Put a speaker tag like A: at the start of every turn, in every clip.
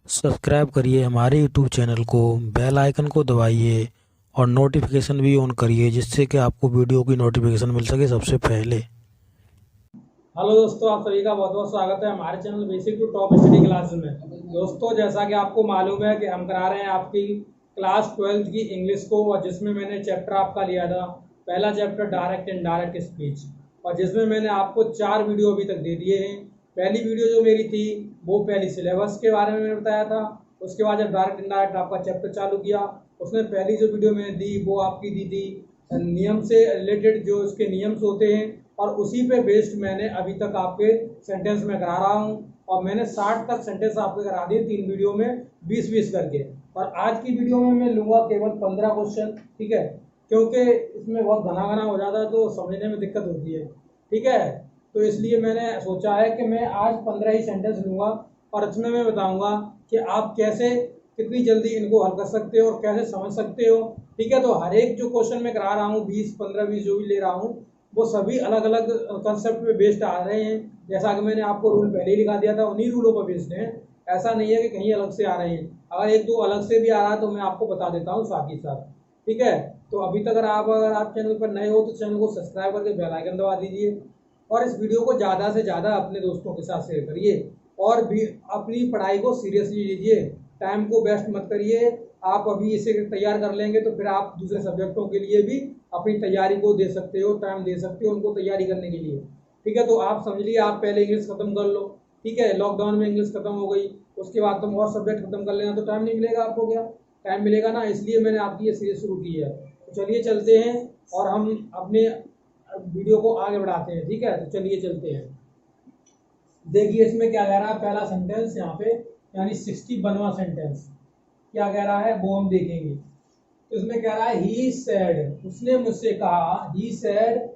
A: Subscribe करिए हमारे YouTube channel को, बेल आइकन को दबाइए और नोटिफिकेशन भी ऑन करिए जिससे कि आपको वीडियो की नोटिफिकेशन मिल सके सबसे पहले।
B: हेलो दोस्तों, आप सभी का बहुत बहुत स्वागत है हमारे channel basic to top study classes में। दोस्तों, जैसा कि आपको मालूम है कि हम करा रहे हैं आपकी क्लास 12th की इंग्लिश को, और जिसमें मैंने चैप्टर आपका लिया था पहला चैप्टर डायरेक्ट इनडायरेक्ट स्पीच, और जिसमें मैंने आपको 4 वीडियो अभी तक दे दिए हैं। पहली वीडियो जो मेरी थी वो पहली सिलेबस के बारे में मैंने बताया था। उसके बाद जब डायरेक्ट इनडायरेक्ट आपका चैप्टर चालू किया, उसमें पहली जो वीडियो मैंने दी वो आपकी दी थी नियम से रिलेटेड, जो उसके नियम्स होते हैं, और उसी पे बेस्ड मैंने अभी तक आपके सेंटेंस में करा रहा हूँ। और मैंने 60 तक सेंटेंस आपके करा दिए 3 वीडियो में 20-20 करके। और आज की वीडियो में मैं लूँगा केवल 15 क्वेश्चन, ठीक है, क्योंकि इसमें बहुत घना घना हो जाता है तो समझने में दिक्कत होती है, ठीक है। तो इसलिए मैंने सोचा है कि मैं आज 15 ही सेंटेंस लूँगा, और इसमें मैं बताऊँगा कि आप कैसे कितनी जल्दी इनको हल कर सकते हो और कैसे समझ सकते हो, ठीक है। तो हर एक जो क्वेश्चन मैं करा रहा हूँ 20, 15, 20 जो भी ले रहा हूँ, वो सभी अलग अलग कंसेप्ट पे बेस्ड आ रहे हैं। जैसा कि मैंने आपको रूल पहले ही लिखा दिया था, उन्हीं रूलों पर बेस्ड है। ऐसा नहीं है कि कहीं अलग से आ रहे हैं। अगर एक दो अलग से भी आ रहा है तो मैं आपको बता देता हूँ साथ ही साथ, ठीक है। तो अभी तक अगर आप चैनल पर नए हो तो चैनल को सब्सक्राइब करके बेल आइकन दबा दीजिए, और इस वीडियो को ज़्यादा से ज़्यादा अपने दोस्तों के साथ शेयर करिए, और भी अपनी पढ़ाई को सीरियसली लीजिए। टाइम को वेस्ट मत करिए। आप अभी इसे तैयार कर लेंगे तो फिर आप दूसरे सब्जेक्टों के लिए भी अपनी तैयारी को दे सकते हो, टाइम दे सकते हो उनको तैयारी करने के लिए, ठीक है। तो आप समझ लिए, आप पहले इंग्लिश खत्म कर लो, ठीक है। लॉकडाउन में इंग्लिश खत्म हो गई, उसके बाद तुम और सब्जेक्ट खत्म कर लेना तो टाइम नहीं मिलेगा आपको। क्या टाइम मिलेगा ना, इसलिए मैंने आपकी ये सीरीज शुरू की है। तो चलिए चलते हैं और हम अपने वीडियो को आगे बढ़ाते हैं, ठीक है। तो चलिए चलते हैं। देखिए इसमें क्या कह रहा है, पहला सेंटेंस यहाँ पे, यानी 61वां सेंटेंस क्या कह रहा है वो हम देखेंगे। तो इसमें कह रहा है ही सेड, उसने मुझसे कहा, he said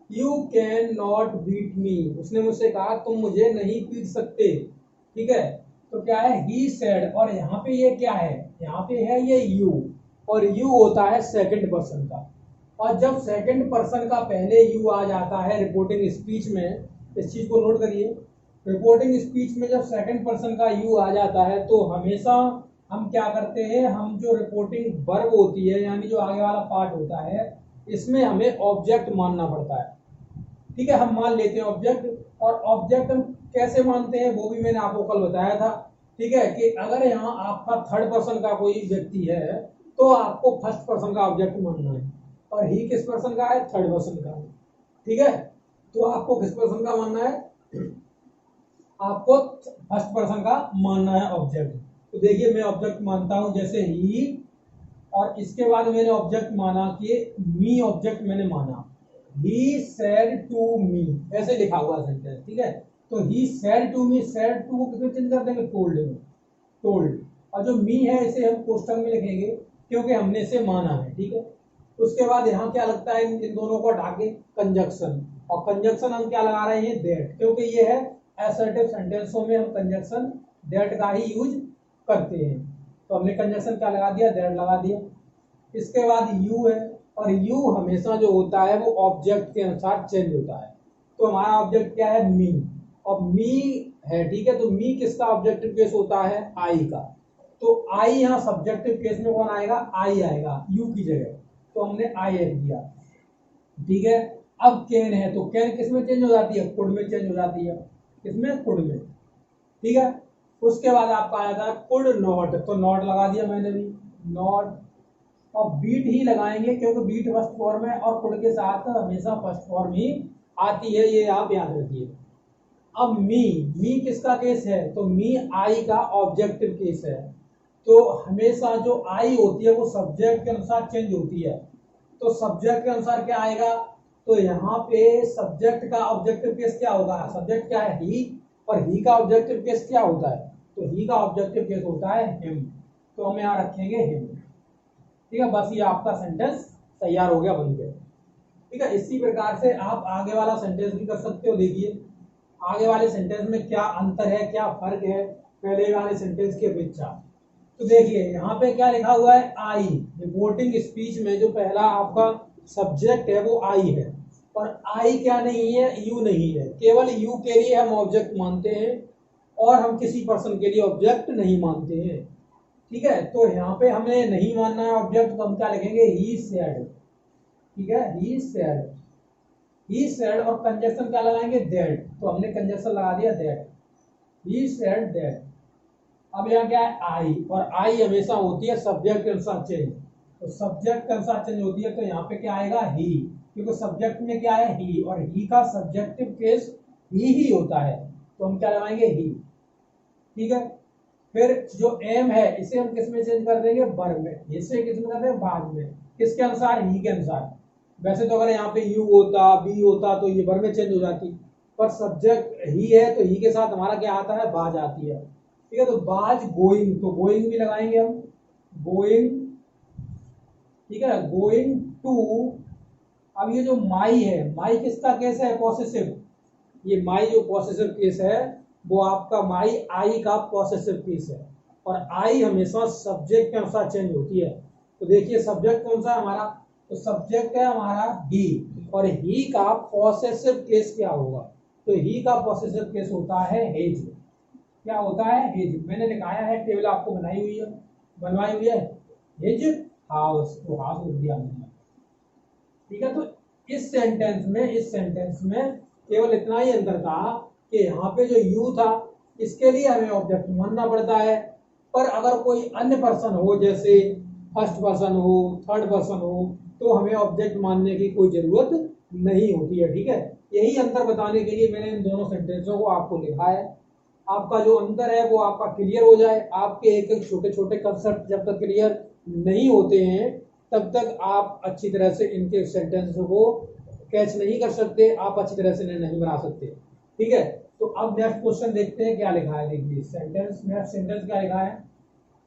B: you can not beat me, उसने मुझसे कहा तुम मुझे नहीं पीट सकते, ठीक है। तो क्या है ही सेड, और यहाँ पे ये क्या है, यहाँ पे है ये यू, और यू होता है सेकंड पर्सन का। और जब सेकंड पर्सन का पहले यू आ जाता है रिपोर्टिंग स्पीच में, इस चीज को नोट करिए, रिपोर्टिंग स्पीच में जब सेकंड पर्सन का यू आ जाता है तो हमेशा हम क्या करते हैं, हम जो रिपोर्टिंग वर्ब होती है यानी जो आगे वाला पार्ट होता है, इसमें हमें ऑब्जेक्ट मानना पड़ता है, ठीक है। हम मान लेते हैं ऑब्जेक्ट, और ऑब्जेक्ट हम कैसे मानते हैं वो भी मैंने आपको कल बताया था, ठीक है। कि अगर यहाँ आपका थर्ड पर्सन का कोई व्यक्ति है तो आपको फर्स्ट पर्सन का ऑब्जेक्ट मानना है, और ही किस पर्सन का है, थर्ड पर्सन का है, ठीक है। तो आपको किस पर्सन का मानना है, आपको फर्स्ट पर्सन का मानना है ऑब्जेक्ट। तो देखिए मैं ऑब्जेक्ट मानता हूं जैसे ही, और इसके बाद मैंने ऑब्जेक्ट माना कि मी ऑब्जेक्ट मैंने माना, ही सेड टू मी, ऐसे लिखा हुआ सेंटेंस, ठीक है। तो he said to me, said to को किसमें चेंज कर देंगे, टोल्ड में, टोल्ड। और जो मी है इसे हम क्वेश्चन में लिखेंगे क्योंकि हमने इसे माना है, ठीक है। उसके बाद यहाँ क्या लगता है, इन दोनों को हटा के कंजक्शन, और कंजक्शन हम क्या लगा रहे हैं, दैट, क्योंकि ये है असर्टिव सेंटेंसों में हम कंजक्शन दैट का ही यूज करते हैं। तो हमने कंजक्शन क्या लगा दिया, दैट लगा दिया। इसके बाद यू है, और यू हमेशा जो होता है वो ऑब्जेक्ट के अनुसार चेंज होता है। तो हमारा ऑब्जेक्ट क्या है, मी, और मी है, ठीक है। तो मी किसका ऑब्जेक्टिव केस होता है, आई का। तो आई यहाँ सब्जेक्टिव केस में कौन आएगा, आई आएगा यू की जगह, तो हमने आई लिख दिया, ठीक है। अब कैन है, तो कैन किस में चेंज हो जाती है, कुड में चेंज हो जाती है, किसमें, कुड में, ठीक है। उसके बाद आपका आया था कुड नॉट, तो नॉट लगा दिया मैंने भी, नॉट। और बीट ही लगाएंगे क्योंकि बीट फर्स्ट फॉर्म है, और कुड के साथ हमेशा फर्स्ट फॉर्म ही आती है, ये आप याद रखिए। अब मी, मी किसका केस है, तो मी आई का ऑब्जेक्टिव केस है। तो हमेशा जो आई होती है वो सब्जेक्ट के अनुसार चेंज होती है। तो सब्जेक्ट के अनुसार क्या आएगा, तो यहाँ पे सब्जेक्ट का ऑब्जेक्टिव केस क्या होगा, सब्जेक्ट क्या है, ही, और ही का ऑब्जेक्टिव केस क्या होता है, तो ही का ऑब्जेक्टिव केस होता है हिम, तो हम यहाँ रखेंगे हिम, ठीक है। बस ये आपका सेंटेंस तैयार हो गया, बन गया, ठीक है। इसी प्रकार से आप आगे वाला सेंटेंस भी कर सकते हो। देखिए आगे वाले सेंटेंस में क्या अंतर है, क्या फर्क है पहले वाले सेंटेंस के अपेक्षा। तो देखिए यहाँ पे क्या लिखा हुआ है, आई, रिपोर्टिंग स्पीच में जो पहला आपका सब्जेक्ट है वो आई है, और आई क्या नहीं है, यू नहीं है, केवल यू के लिए हम ऑब्जेक्ट मानते हैं, और हम किसी पर्सन के लिए ऑब्जेक्ट नहीं मानते हैं। ठीक है, तो यहाँ पे हमें नहीं मानना है ऑब्जेक्ट, तो हम क्या लिखेंगे, ही सेड। ठीक है, ही सेड, ही सेड, और कंजक्शन क्या लगाएंगे, दैट। तो हमने कंजक्शन लगा दिया दैट, ही सेड दैट। अब यहाँ क्या है, आई, और आई हमेशा होती है सब्जेक्ट के अनुसार चेंज। तो सब्जेक्ट के अनुसार चेंज होती है, तो यहाँ पे क्या आएगा, ही, क्योंकि सब्जेक्ट में क्या है, ही, और ही का सब्जेक्टिव केस ही होता है, तो हम क्या लगाएंगे, ही। ठीक है, फिर जो एम है इसे हम किस में चेंज कर देंगे, वर्ब में। इसे किस में कर देंगे, बाद में। किसके अनुसार, ही के अनुसार। वैसे तो अगर यहाँ पे यू होता, बी होता, तो ये वर्ब में चेंज हो जाती, पर सब्जेक्ट ही है, तो ही के साथ हमारा क्या आता है, बाज आती है। ठीक है, तो बाज गोइंग, तो गोइंग भी लगाएंगे हम, गोइंग। ठीक है, गोइंग टू। अब ये जो माई है, माई किसका केस है, पॉसेसिव। ये माई जो पॉसेसिव केस है वो आपका माई आई का पॉसेसिव केस है, और आई हमेशा सब्जेक्ट के अनुसार चेंज होती है। तो देखिए सब्जेक्ट कौन सा है हमारा, तो सब्जेक्ट है हमारा ही, और ही का पॉसेसिव केस क्या होगा, तो ही का पॉसेसिव केस होता है हेज। क्या होता है, हेज। मैंने दिखाया है, टेबल आपको बनवाई हुई है, हेज हाउस, तो हाउस लिख दिया हमने। ठीक है, तो इस सेंटेंस में केवल इतना ही अंतर था कि यहाँ पे जो यू था इसके लिए हमें ऑब्जेक्ट मानना पड़ता है, पर अगर कोई अन्य पर्सन हो, जैसे फर्स्ट पर्सन हो, थर्ड पर्सन हो, तो हमें ऑब्जेक्ट मानने की कोई जरूरत नहीं होती है। ठीक है, यही अंतर बताने के लिए मैंने इन दोनों सेंटेंसों को आपको लिखा है। आपका जो अंतर है वो आपका क्लियर हो जाए। आपके एक एक छोटे छोटे कंसेप्ट जब तक क्लियर नहीं होते हैं तब तक आप अच्छी तरह से इनके सेंटेंस को कैच नहीं कर सकते, आप अच्छी तरह से नहीं बना सकते। ठीक है, तो अब नेक्स्ट क्वेश्चन देखते हैं क्या लिखा है। देखिए सेंटेंस, नेक्स्ट सेंटेंस क्या लिखा है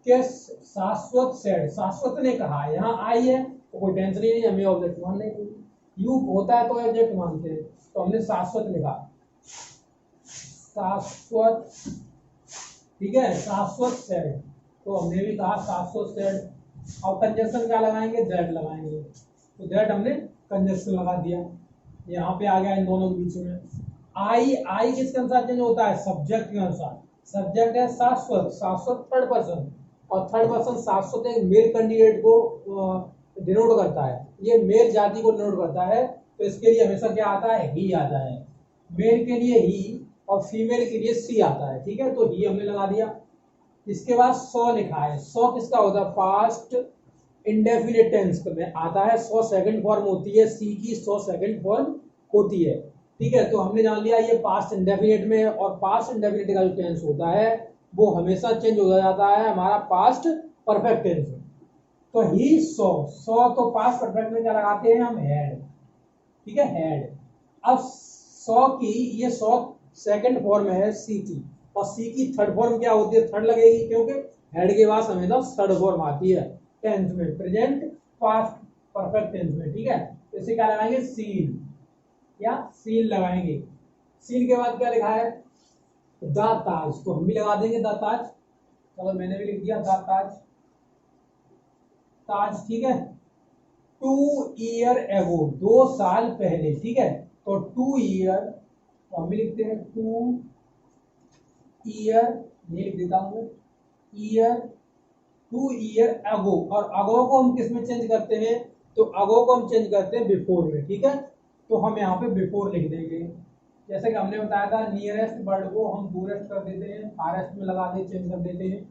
B: कि शाश्वत सेड, शाश्वत ने कहा, यहाँ आई है तो कोई टेंशन ही नहीं, हमें ऑब्जेक्ट मानने की। यू होता है तो ऑब्जेक्ट मानते हैं, तो हमने शाश्वत लिखा, शाश्वत। ठीक है, शाश्वत सेड, तो हमने भी कहा शाश्वत सेड। और कंजक्शन क्या लगाएंगे, दैट लगाएंगे, तो दैट हमने कंजक्शन लगा दिया। यहाँ पे आ गया इन दोनों के बीच में। आई किसके अनुसार चेंज होता है, सब्जेक्ट के अनुसार। सब्जेक्ट है शाश्वत, शाश्वत थर्ड पर्सन, और थर्ड पर्सन शाश्वत एक मेल कैंडिडेट को डिनोट करता है, ये मेल जाति को डिनोट करता है, तो इसके लिए हमेशा क्या आता है, ही आता है। मेल के लिए ही और फीमेल के लिए सी आता है। ठीक है, तो ही हमने लगा दिया। इसके बाद सौ लिखा है, सौ किसका होता है, पास्ट इंडेफिनिट टेंस में आता है, सौ सेकंड फॉर्म होती है, सी की सौ सेकंड फॉर्म होती है। ठीक है, तो हमने जान लिया ये पास्ट इंडेफिनिट में, और पास्ट इंडेफिनिट का जो टेंस होता है वो हमेशा चेंज हो जाता है हमारा पास्ट परफेक्ट टेंस में। तो ही सौ, सौ तो पास्ट परफेक्ट में क्या लगाते हैं हम, हैड। ठीक है, हैड। अब सौ की ये सौ सेकंड फॉर्म है सी की, और सी की थर्ड फॉर्म क्या होती है, थर्ड लगेगी, क्योंकि हेड के बाद हमेशा थर्ड फॉर्म आती है टेंस में, प्रेजेंट पास्ट परफेक्ट टेंस में। ठीक है, तो इसे क्या लगाएंगे, सीन, या सीन लगाएंगे। सीन के बाद क्या लिखा है, द ताज, तो हम भी लगा देंगे द ताज। चलो मैंने भी लिख दिया द ताज, ताज। ठीक है, 2 ईयर एगो, 2 साल पहले। ठीक है, तो 2 ईयर, तो हम भी लिखते हैं 2 ईयर, ये लिख देता हूँ ईयर, 2 ईयर एगो, और अगो को हम किस में चेंज करते हैं, तो अगो को हम चेंज करते हैं बिफोर में। ठीक है, तो हम यहाँ पे बिफोर लिख देंगे। जैसे कि हमने बताया था नियरेस्ट वर्ड को हम दूरेस्ट कर देते हैं, फारेस्ट में लगा दे, चेंज कर देते हैं,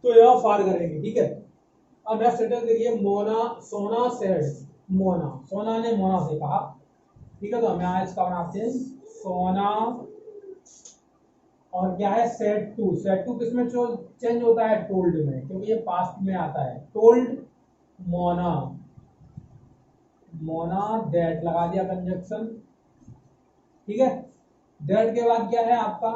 B: तो यहाँ फार करेंगे। ठीक है, अब नेक्स्ट सेंटेंस देखिए, मोना, सोना सेड, मोना, सोना ने मोना से कहा। ठीक है, तो हम यहाँ इसका बनाते हैं सोना, और क्या है, सेड टू, सेड टू किसमें चेंज होता है, टोल्ड में, क्योंकि ये पास्ट में आता है, टोल्ड मोना, मोना दैट लगा दिया कंजक्शन। ठीक है, दैट के बाद क्या है आपका,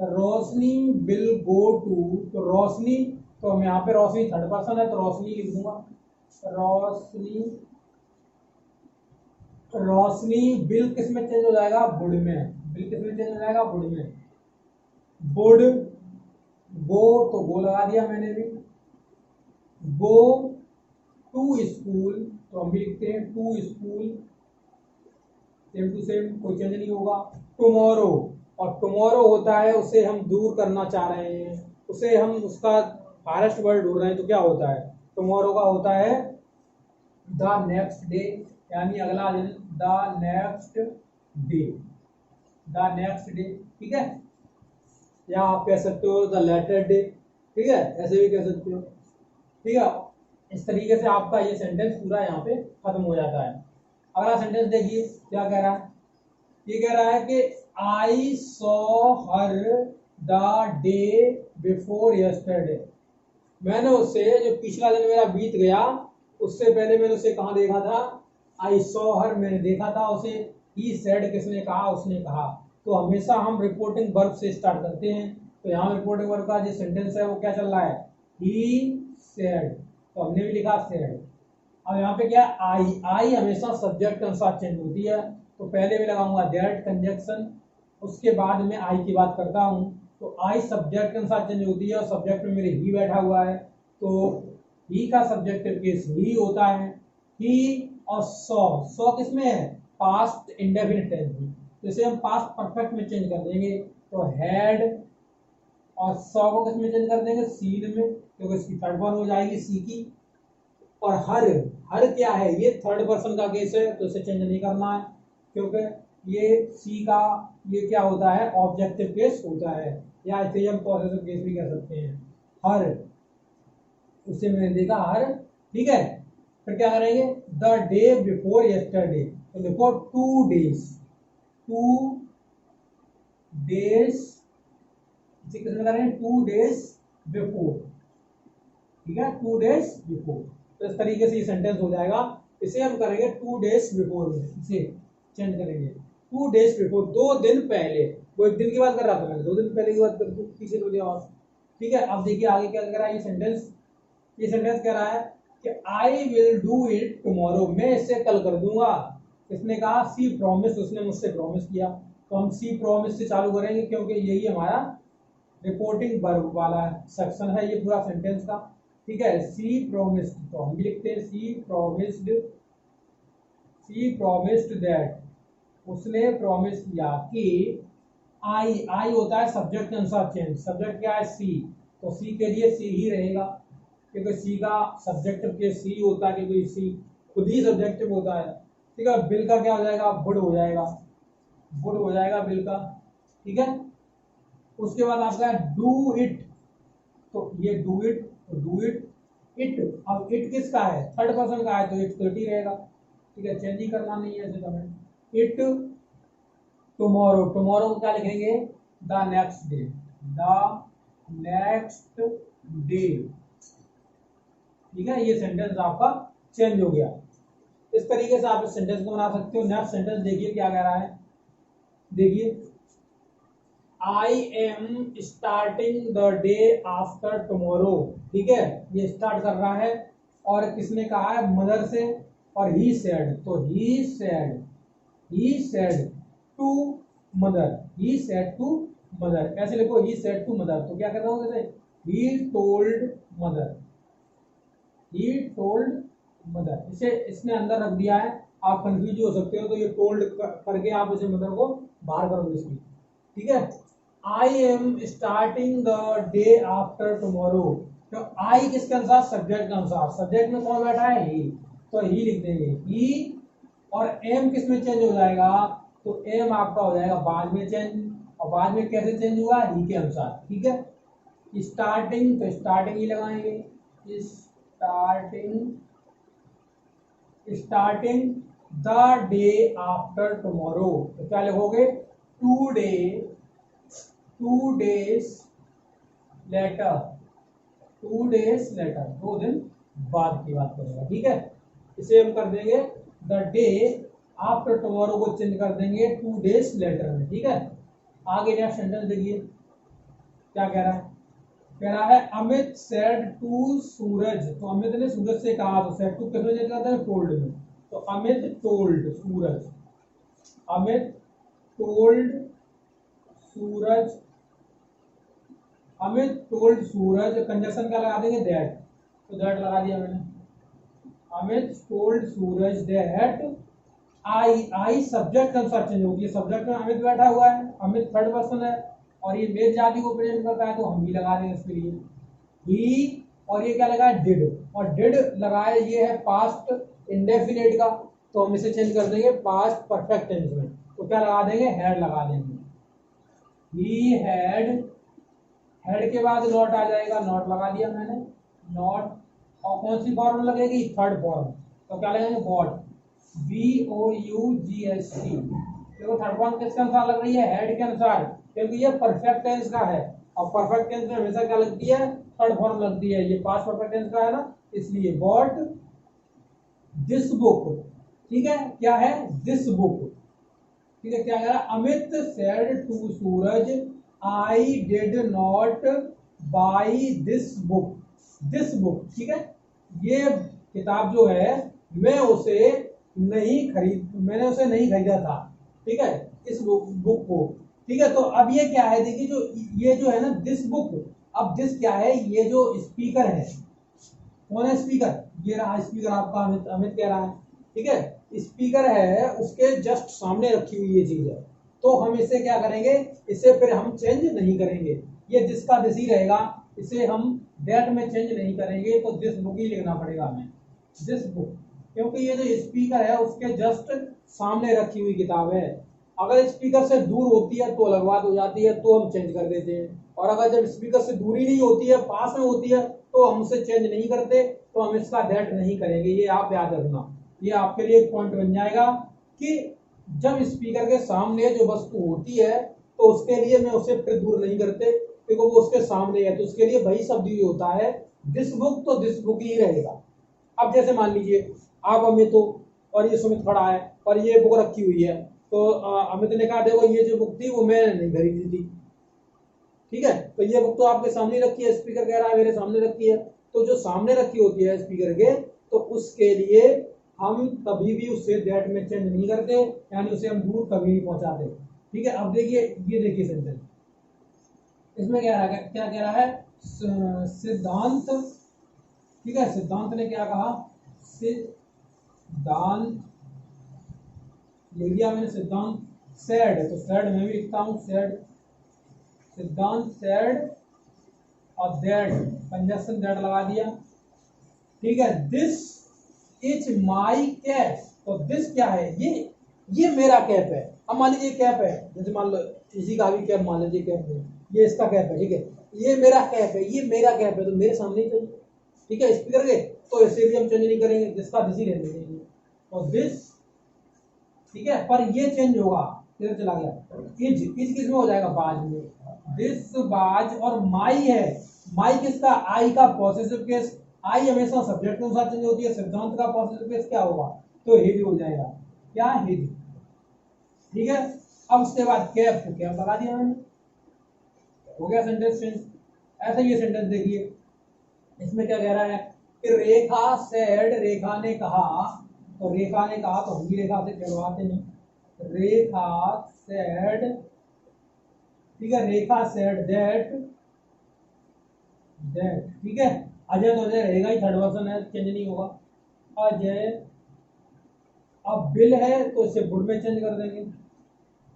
B: रोशनी विल गो टू, तो रोशनी, तो हम यहाँ पे रोशनी थर्ड पर्सन है तो रोशनी लिख दूंगा, रोशनी, रोशनी बिल किस में चेंज हो जाएगा, बुड में, बिल किस में चेंज हो जाएगा, बुड में, बुड। गो, तो गो लगा दिया मैंने भी, गो टू स्कूल, तो हम भी लिखते हैं to school, same to same, कोई चेंज नहीं होगा। टुमारो, और टुमारो होता है उसे हम दूर करना चाह रहे हैं, उसे हम उसका फारेस्ट वर्ड ढूंढ रहे हैं, तो क्या होता है, टुमारो का होता है द नेक्स्ट डे, यानी अगला दिन, the next day, the next day, ठीक है। या आप कह सकते हो द लेटर डे, ठीक है, ऐसे भी कह सकते हो, ठीक है। इस तरीके से आपका ये सेंटेंस पूरा यहाँ पे खत्म हो जाता है। अगला सेंटेंस देखिए क्या कह रहा है, ये कह रहा है कि I saw her the day before yesterday, मैंने उससे, जो पिछला दिन मेरा बीत गया उससे पहले मैंने उसे कहाँ देखा था, आई सॉ हर, मैंने देखा था उसे, ही सेड, किसने कहा, उसने कहा। तो हमेशा हम रिपोर्टिंग वर्ब से स्टार्ट करते हैं, तो यहाँ रिपोर्टिंग वर्ब का जो सेंटेंस है वो क्या चल रहा है, ही सेड, तो हमने भी लिखा सेड। अब यहाँ पे क्या, आई हमेशा सब्जेक्ट के अनुसार चेंज होती है, तो पहले मैं लगाऊंगा दैट कंजक्शन, उसके बाद में आई की बात करता हूँ, तो आई सब्जेक्ट के अनुसार चेंज होती है, और सब्जेक्ट में मेरे ही बैठा हुआ है, तो ही का सब्जेक्टिव केस ही होता है, ही। और सॉ किसमें है, पास्ट इंडेफिनिट टेंस में, जैसे हम पास्ट परफेक्ट में चेंज कर देंगे, तो हैड, और सॉ को किसमें चेंज कर देंगे, सीन में, क्योंकि इसकी थर्ड फॉर्म हो जाएगी सी की। और हर, हर क्या है, ये थर्ड पर्सन का केस है, तो इसे चेंज नहीं करना है, क्योंकि ये सी का, ये क्या होता है, ऑब्जेक्टिव केस होता है, या इसे हम पॉसेसिव केस भी कह सकते हैं। हर, उससे मैंने देखा हर, ठीक है। फिर क्या करेंगे, द डे बिफोर यस्टरडे, तो देखो 2 days, 2 days, इसे किसमें करेंगे, 2 days बिफोर, ठीक है, 2 days बिफोर। तो इस तरीके से ये सेंटेंस हो जाएगा। इसे हम करेंगे 2 days बिफोर में, इसे चेंज करेंगे 2 days बिफोर, 2 दिन पहले, वो एक दिन की बात कर रहा था, मैंने 2 दिन पहले की बात कर दी, पीछे हो गया, ठीक है। अब देखिए आगे क्या कह रहा है ये सेंटेंस, ये सेंटेंस कह रहा है कि I will do it tomorrow, मैं इसे कल कर दूंगा। किसने कहा, सी प्रॉमिस, उसने मुझसे प्रॉमिस किया, तो हम सी प्रॉमिस से चालू करेंगे, क्योंकि यही हमारा रिपोर्टिंग वर्ब वाला सेक्शन है ये पूरा सेंटेंस का, ठीक है। सी प्रोमिस्ड, तो हम भी लिखते हैं सी प्रोमिस्ड, सी प्रोमिस्ड दैट, उसने प्रॉमिस किया कि, आई होता है सब्जेक्ट के अनुसार चेंज, सब्जेक्ट क्या है, सी, तो सी के लिए सी ही रहेगा, क्योंकि सी का सब्जेक्टिव के सी होता है, क्योंकि सी खुद ही सब्जेक्टिव होता है, ठीक है। बिल का क्या हो जाएगा, वुड हो जाएगा, वुड हो जाएगा बिल का, ठीक है। उसके बाद आपका डू इट, तो ये डू इट, तो डू इट, इट, अब इट किसका है, थर्ड पर्सन का है, तो इट 30 रहेगा, ठीक है, चेंज ही करना नहीं है ऐसे समय। इट टुमारो, टुमारो को क्या लिखेंगे, the next day, the next day, ठीक है। ये सेंटेंस आपका चेंज हो गया। इस तरीके से आप इस सेंटेंस को बना सकते हो। नेक्स्ट सेंटेंस देखिए क्या कह रहा है, देखिए, I am starting the day after tomorrow, ठीक है, ये स्टार्ट कर रहा है, और किसने कहा है, मदर से, और ही सेड, तो he said to mother, he said to mother, कैसे लिखो, ही सेड टू मदर, तो क्या कर रहा हूँ जैसे, he told mother, he told mother, इसे इसने अंदर रख दिया है, आप कंफ्यूज हो सकते हो, तो ये टोल्ड करके आप इसे मदर को बाहर कर दो इसकी, ठीक है। I am starting the day after tomorrow, तो आई किसके अनुसार, सब्जेक्ट के अनुसार, सब्जेक्ट में कौन बैठा है, ही, तो ही लिख देंगे, ही। और एम किस में चेंज हो जाएगा, तो एम आपका हो जाएगा बाद में चेंज, और बाद में कैसे चेंज हुआ, ही के अनुसार, ठीक है। स्टार्टिंग, तो स्टार्टिंग ही लगाएंगे, starting the day after tomorrow, तो क्या लिखोगे, 2 days लेटर, 2 days लेटर, 2 दिन बाद की बात करेगा, ठीक है। इसे हम कर देंगे द डे आफ्टर टुमारो को चेंज कर देंगे 2 days लेटर में, ठीक है। आगे नेक्स्ट सेंटेंस देखिए क्या कह रहा है, कह रहा है अमित सेड टू सूरज, तो अमित ने सूरज से कहा, तो सेड टू किसमें चेंज करते हैं, टोल्ड में, तो अमित टोल्ड सूरज, अमित टोल्ड सूरज, अमित टोल्ड सूरज, कंजक्शन क्या लगा देंगे, दैट, तो दैट लगा दिया मैंने, Amit told Suraj that I subject के अनुसार चेंज होगी। सब्जेक्ट में अमित बैठा हुआ है, अमित थर्ड पर्सन है और ये मेल जाति को प्रेजेंट करता है, तो हम भी लगा देंगे इसके लिए ही। और ये क्या लगा है, डिड, और डिड लगाए, ये है पास्ट इंडेफिनिट का, तो हम इसे चेंज कर देंगे पास्ट परफेक्ट टेंस में, तो क्या लगा देंगे, हैड लगा देंगे। ही हैड, हेड के बाद नॉट आ जाएगा, नॉट लगा दिया मैंने, नॉट। और कौन सी फॉर्म लगेगी, थर्ड फॉर्म, तो क्या लगेंगे, वॉट, VOUGHT। देखो थर्ड फॉर्म किसके अनुसार लग रही है, हेड के अनुसार, क्योंकि ये परफेक्ट टेंस का है और परफेक्ट टेंस में हमेशा क्या लगती है, थर्ड फॉर्म लगती है। ये पास्ट परफेक्ट टेंस का है ना, इसलिए वॉट दिस बुक, ठीक है, क्या है, दिस बुक, ठीक है। क्या कह रहा, Amit said to Suraj, I did not buy this book, this book, ठीक है। ये किताब जो है मैं उसे मैंने उसे नहीं खरीदा था, ठीक है, इस बुक को, ठीक है। तो अब ये क्या है, देखिए जो ये जो है ना दिस बुक, अब दिस क्या है, ये जो स्पीकर है, कौन है स्पीकर, ये रहा स्पीकर आपका, अमित, अमित कह रहा है, ठीक है। स्पीकर है, उसके जस्ट सामने रखी हुई ये चीज है, तो हम इसे क्या करेंगे, इसे फिर हम चेंज नहीं करेंगे, ये दिस का दिस ही रहेगा, इसे हम दैट में चेंज नहीं करेंगे, तो दिस बुक ही लिखना पड़ेगा हमें, दिस बुक, क्योंकि ये जो स्पीकर है उसके जस्ट सामने रखी हुई किताब है। अगर स्पीकर से दूर होती है तो अलग बात हो जाती है, तो हम चेंज कर देते हैं, और अगर जब स्पीकर से दूरी नहीं होती है, पास में होती है, तो हम उसे चेंज नहीं करते, तो हम इसका दैट नहीं करेंगे। ये आप याद रखना, ये आपके लिए एक पॉइंट बन जाएगा कि जब स्पीकर के सामने जो वस्तु होती है, तो उसके लिए मैं उसे फिर दूर नहीं करते, क्योंकि वो उसके सामने है, तो उसके लिए वही शब्द ही होता है, दिस बुक, तो दिस बुक ही रहेगा। अब जैसे मान लीजिए आप अमित हो और ये सुमित खड़ा है और ये बुक रखी हुई है, तो अमित ने कहा देखो ये जो बुक थी वो मैंने नहीं खरीदी थी, ठीक है, तो ये बुक तो आपके सामने रखी है, स्पीकर कह रहा है मेरे सामने रखी है, तो जो सामने रखी होती है स्पीकर के, तो उसके लिए हम कभी भी उससे दैट में चेंज नहीं करते, यानी उसे हम दूर कभी नहीं पहुंचाते, ठीक है। अब देखिए, ये देखिए सेंटेंस, इसमें क्या कह रहा है, सिद्धांत, ठीक है, सिद्धांत ने क्या कहा, सिद्धांत लिख दिया मैंने, सिद्धांत सैड, तो सैड मैं भी लिखता हूं, सैड, सिद्धांत सैड, और दैट कंजक्शन दैट लगा दिया, ठीक है। दिस इज माई कैप, तो दिस क्या है, ये मेरा कैप है। अब मान लीजिए कैप है, जैसे मान लो किसी का भी कैप मान लीजिए, कैप है, ये इसका कैप है, ठीक है, ये मेरा कैप है, ये मेरा कैप है, तो मेरे सामने ही चाहिए, ठीक है, स्पीकर के, तो इसे भी हम चेंज नहीं करेंगे, जिसका दिस ही रहने देंगे, और दिस, ठीक है। पर ये चेंज होगा, किधर चला गया, इज किस में हो जाएगा, बाज में, दिस बाज, और माई है, माई किसका, आई का पॉसेसिव केस, आई हमेशा सब्जेक्ट के अनुसार चेंज होती है, सिद्धांत का पॉसेसिव केस क्या होगा, तो हिज हो जाएगा, क्या, हिज, ठीक है। अब उसके बाद कैप, तो कैप लगा दिया मैंने, हो गया सेंटेंस चेंज। ऐसा ये सेंटेंस देखिए, इसमें क्या कह रहा है कि रेखा सेड, रेखा ने कहा, तो रेखा ने कहा, तो हम भी रेखा से कहलवाते हैं, रेखा सेड, ठीक है, रेखा सेड दैट, ठीक है। अजय तो अजय रहेगा ही, थर्ड पर्सन है, चेंज नहीं होगा, अजय। अब बिल है तो इसे वुड में चेंज कर देंगे,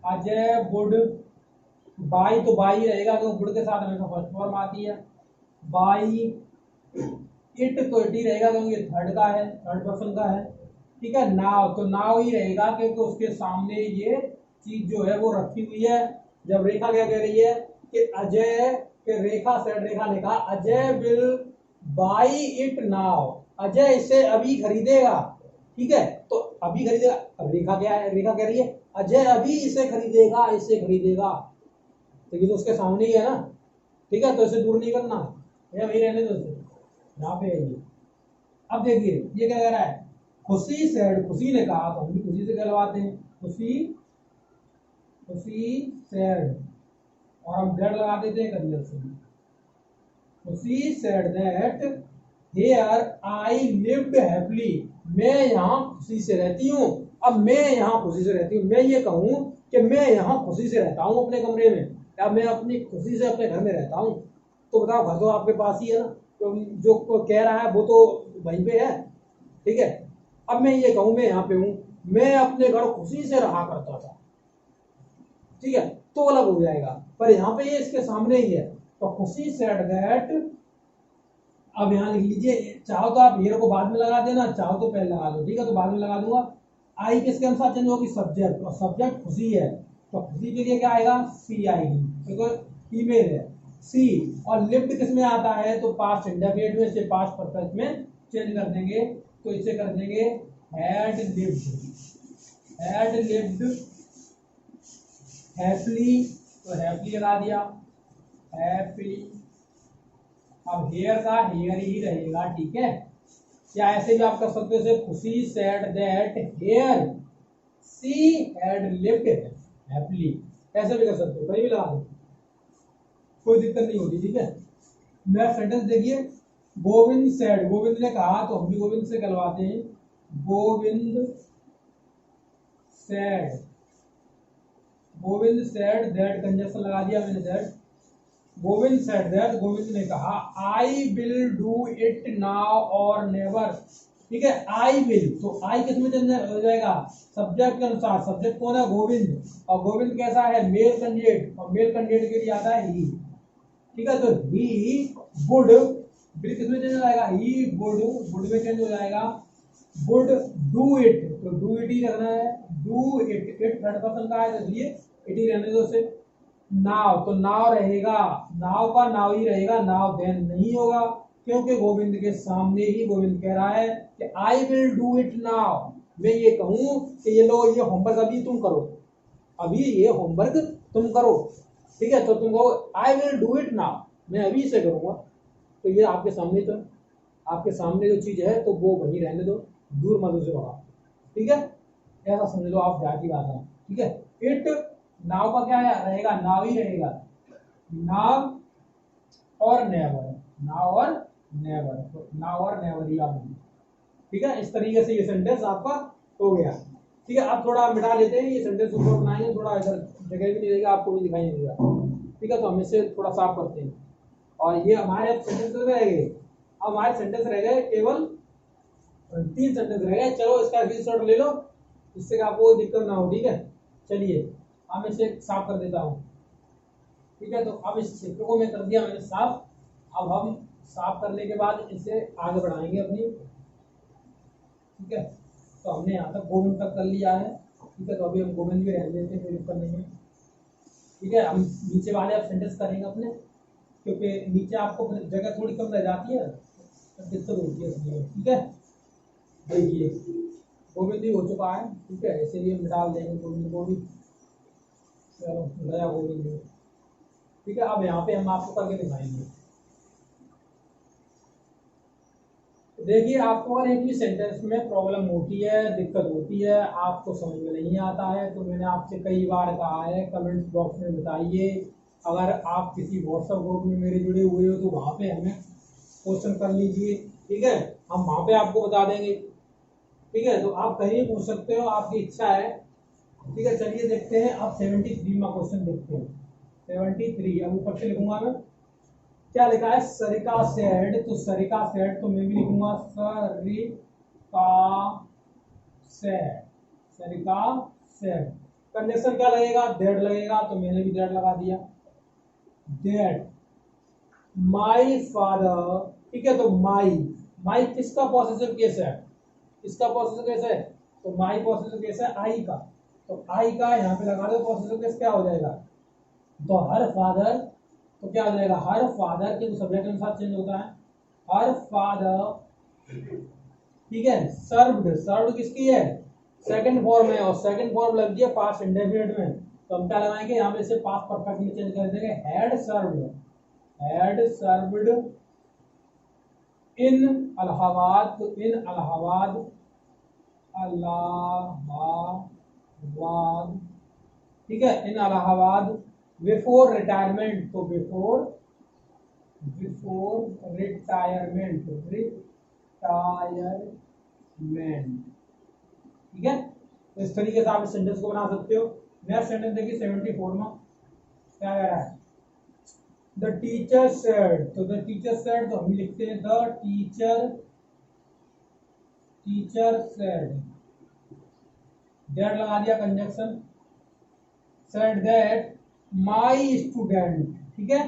B: अजय वुड, बाई तो बाई रहेगा, तो वुड के साथ हमेशा फर्स्ट फॉर्म आती है, बाई, इट तो इट ही रहेगा क्योंकि थर्ड का है, थर्ड पर्सन का है, ठीक है। नाव, तो नाव ही रहेगा क्योंकि उसके सामने ये चीज जो है वो रखी हुई है। जब रेखा क्या कह रही है कि अजय, के रेखा सेड, रेखा ने कहा Ajay will by it now, Ajay इसे अभी खरीदेगा, ठीक है, तो अभी खरीदेगा। अब रेखा क्या है, रेखा कह रही है अजय अभी इसे खरीदेगा, इसे खरीदेगा, तो ये तो उसके सामने ही है ना, ठीक है, तो इसे दूर नहीं करना, या वही रहने दो, यहाँ पे है ये। अब देखिए ये क्या कह रहा है, खुशी सेड, खुशी ने कहा, तो हम भी खुशी से कहलवाते हैं, खुशी, खुशी सेड, और हम दैट लगा देते हैं कंजक्शन, खुशी said that here I lived happily, मैं यहाँ खुशी से रहती हूँ। अब मैं यहाँ खुशी से रहती हूँ, मैं ये कहूँ कि मैं यहाँ खुशी से रहता हूँ अपने कमरे में, या मैं अपनी खुशी से अपने घर में रहता हूँ, तो बताओ घर तो आपके पास ही है ना, तो जो कह रहा है वो तो वहीं पे है, ठीक है। अब मैं ये कहूँ मैं यहाँ पे हूँ, मैं अपने घर खुशी से रहा करता था, ठीक है, तो अलग हो जाएगा। पर यहाँ पे ये इसके सामने ही है, तो खुशी सेड दैट। अब यहाँ लिख लीजिए, चाहो तो आप हेयर को बाद में लगा देना, चाहो तो पहले लगा दो, ठीक है, तो बाद में लगा दूंगा। आई किसके अनुसार चेंज होगी, सब्जेक्ट, और सब्जेक्ट खुशी है, तो खुशी के लिए क्या आएगा, सी आएगी, क्योंकि ईमेल है सी। और लिफ्ट किस में आता है, तो पास्ट इंडेफिनिट में से पास्ट परफेक्ट में चेंज कर देंगे, तो इसे कर देंगे had lived, had lived happily, तो हैप्पीली लगा दिया, हैप्पी। अब हेयर का हेयर ही रहेगा, ठीक है। या ऐसे भी आप कर सकते हो, Khushi said that here she had lived happily, ऐसे भी कर सकते हो, कहीं भी लगा दो, कोई दिक्कत नहीं होती, ठीक है। नेक्स्ट सेंटेंस देखिए, गोविंद सेड, गोविंद ने कहा, तो हम भी गोविंद से कहलवाते हैं, Govind said, Govind said that conjunction लगा दिया मैंने, said, Govind said that, Govind ने कहा, I will do it now और नेवर, ठीक है। आई विल, तो आई किस में चेंज हो जाएगा, सब्जेक्ट के अनुसार, सब्जेक्ट कौन है, गोविंद, और गोविंद कैसा है, मेल कैंडिडेट, और मेल कैंडिडेट के लिए आता है ही, ठीक है। तो ही वुड, बिल किस में चेंज हो जाएगा, ही वुड, वुड में चेंज हो जाएगा, वुड डू इट, तो डू इट ही रखना है, do it, it third person का है, तो इसलिए इट ही रहने दो से। नाव, तो नाव रहेगा, नाव का नाव ही रहेगा, नाव देन नहीं होगा, क्योंकि गोविंद के सामने ही गोविंद कह रहा है कि I will do it now, मैं ये कहूं कि ये लो, ये होमवर्क अभी तुम करो, अभी ये होमवर्क तुम करो, ठीक है, तो तुम कहो I will do it now, मैं अभी इसे करूंगा, तो ये आपके सामने, तो आपके सामने जो चीज है तो वो वहीं रहने दो, दूर मत उसे भगा, ठीक है, ऐसा समझ लो आप, ध्यान की बात है, ठीक है। इट, नाव का क्या रहेगा, नाव ही रहेगा, नाव और नेवर, नाव और नेवर, तो नाव और नेवर ही आप, ठीक है। इस तरीके से ये सेंटेंस आपका हो गया, ठीक है। अब थोड़ा मिटा लेते हैं, ये सेंटेंस ऊपर बनाएंगे, थोड़ा इधर जगह भी नहीं रहेगा, आपको भी दिखाई नहीं देगा, ठीक है। तो हम इसे थोड़ा साफ करते हैं, और ये हमारे अब सेंटेंस रह गए, अब हमारे सेंटेंस रह गए केवल 3 सेंटेंस रह गए, चलो इसका स्क्रीनशॉट ले लो, जिससे कि आपको कोई दिक्कत ना हो, ठीक है। चलिए अब इसे साफ कर देता हूँ, ठीक है। तो अब इस क्षेत्र को मैं कर दिया मैंने साफ, अब हम साफ करने के बाद इसे आगे बढ़ाएंगे अपनी, ठीक है। तो हमने यहाँ तक गोविंद तक कर लिया है, ठीक है, तो अभी हम गोविंद भी रहने देते हैं, कोई दिक्कत नहीं है, ठीक है। हम नीचे वाले आप सेंटेंस करेंगे अपने, क्योंकि नीचे आपको जगह थोड़ी कम रह जाती है, तो दिक्कत होती है इसलिए, ठीक है। देखिए गोविंद भी हो चुका है, ठीक है, इसीलिए हम डाल देंगे गोविंद को भी, चलो गया गोविंद भी, ठीक है। अब यहाँ पे हम आपको करके दिखाएंगे, देखिए आपको अगर एक भी सेंटेंस में प्रॉब्लम होती है, दिक्कत होती है, आपको समझ में नहीं आता है, तो मैंने आपसे कई बार कहा है, कमेंट्स बॉक्स में बताइए। अगर आप किसी व्हाट्सएप ग्रुप में मेरे जुड़े हुए हो तो वहाँ पे हमें क्वेश्चन कर लीजिए, ठीक है, हम वहाँ पे आपको बता देंगे, ठीक है। तो आप कहीं भी पूछ सकते हो, आपकी इच्छा है, ठीक है। चलिए देखते हैं, अब 73 में क्वेश्चन देखते हैं, 73, अब ऊपर से लिखूंगा मैं, क्या लिखा है, सरिका सेड, तो सरिका सेड, तो मैं भी लिखूंगा Sarika said, Sarika said, condition क्या लगेगा, दैट लगेगा, तो मैंने भी दैट लगा दिया, दैट माई फादर, ठीक है। तो माई, माई किसका पॉसेसिव केस है, किसका पॉसेसिव केस है, तो माई पॉसेसिव केस है आई का, तो आई का यहाँ पे लगा दो, पॉसेसिव केस क्या हो जाएगा, तो हर फादर, तो क्या हो जाएगा, हर फादर के सब्जेक्ट के अनुसार चेंज होता है, हर फादर, ठीक है। सर्व्ड, सर्व्ड किसकी है, सेकंड फॉर्म है, और सेकंड फॉर्म लग गया पास्ट इंडेफिनिट में, तो हम क्या लगाएंगे यहाँ पे से पास्ट परफेक्ट में चेंज कर देंगे, had served, had served in Allahabad, तो इन इलाहाबाद, इलाहाबाद, ठीक है, इन इलाहाबाद, बिफोर रिटायरमेंट, तो बिफोर, बिफोर रिटायरमेंट, रिटायरमेंट, ठीक है। तो इस तरीके से आप इस सेंटेंस को बना सकते हो। नेक्स्ट सेंटेंस देखिए 74 में क्या कह रहा है, द टीचर सेड, तो द टीचर सेड, तो हम लिखते हैं the teacher, teacher said, that लगा दिया conjunction, said that my student, ठीक है,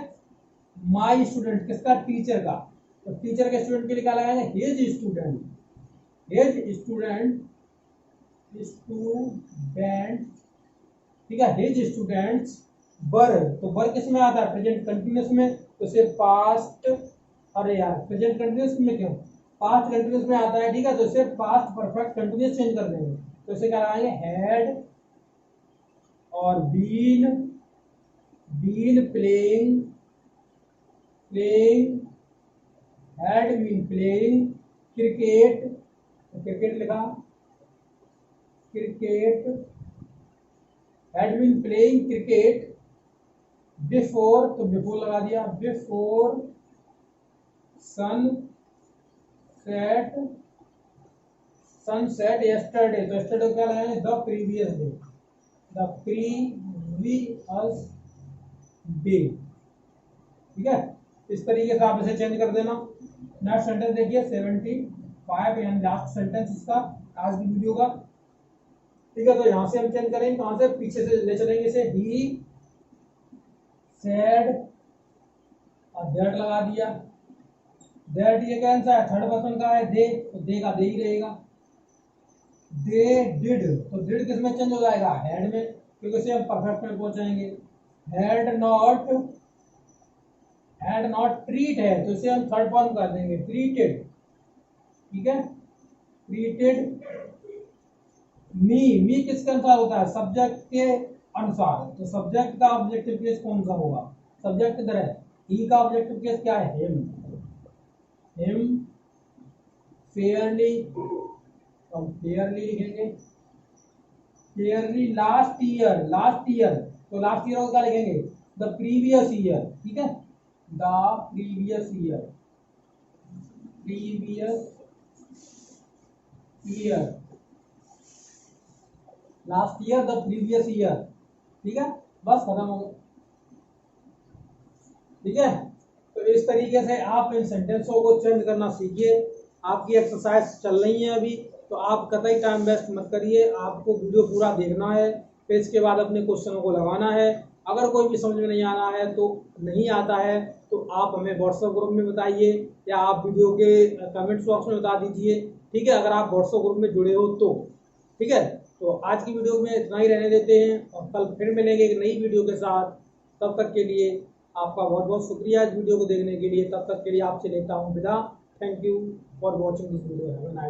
B: माई स्टूडेंट किसका, टीचर का, तो टीचर के स्टूडेंट के लिए क्या लगाएंगे, his student, his student, student, ठीक है, हिज स्टूडेंट्स वर, तो वर किस में आता है, प्रेजेंट कंटिन्यूअस में, तो इसे पास्ट, अरे यार प्रेजेंट कंटिन्यूअस में क्यों, पास्ट कंटिन्यूअस में आता है, ठीक है, तो इसे पास्ट परफेक्ट कंटिन्यूअस चेंज कर देंगे, तो इसे क्या लगाएंगे, हैड और been, been playing, playing, had been playing cricket, तो क्रिकेट लिखा, cricket, had been playing cricket before, तो बिफोर लगा दिया, before sunset, sunset yesterday, तो यस्टरडे क्या लगाएंगे, the previous day, the previous day, ठीक है, इस तरीके से आप इसे चेंज कर देना। नेक्स्ट सेंटेंस देखिए 75 यानी लास्ट सेंटेंस इसका आज की वीडियो का, ठीक है, तो यहां से हम चेंज करेंगे, कहां से, पीछे से ले चलेंगे इसे, ही सेड और दैट लगा दिया, दैट ये कौन सा है, थर्ड पर्सन का है, दे, तो दे का दे ही रहेगा, दे डिड, तो डिड किस में चेंज हो जाएगा, हैड में, क्योंकि इसे हम परफेक्ट में पहुंचाएंगे, हैड नॉट ट्रीट है, तो इसे हम थर्ड फॉर्म कर देंगे, ट्रीटेड, ठीक है, ट्रीटेड मी किसके अनुसार होता है, सब्जेक्ट के अनुसार, तो सब्जेक्ट का ऑब्जेक्टिव केस कौन सा होगा, सब्जेक्ट इधर है, ही का ऑब्जेक्टिव केस क्या है, हिम फेयरली, हम फेयरली लिखेंगे, Fairlie last year, last year, तो लास्ट ईयर को क्या लिखेंगे, द प्रीवियस ईयर, ठीक है, the previous year, previous year, last year, the previous year, ठीक है, बस खत्म हो गया, ठीक है, तो इस तरीके से आप इन सेंटेंसों को चेंज करना सीखिए। आपकी एक्सरसाइज चल रही है अभी, तो आप कतई टाइम वेस्ट मत करिए, आपको वीडियो पूरा देखना है, फिर इसके बाद अपने क्वेश्चनों को लगाना है। अगर कोई भी समझ में नहीं आना है, तो नहीं आता है, तो आप हमें व्हाट्सएप ग्रुप में बताइए, या आप वीडियो के कमेंट्स बॉक्स में बता दीजिए, ठीक है, अगर आप व्हाट्सएप ग्रुप में जुड़े हो तो, ठीक है। तो आज की वीडियो में इतना ही रहने देते हैं, और कल फिर मिलेंगे एक नई वीडियो के साथ। तब तक के लिए आपका बहुत बहुत शुक्रिया इस वीडियो को देखने के लिए। तब तक के लिए आपसे लेता हूँ विदा। Thank you for watching this video. Have a nice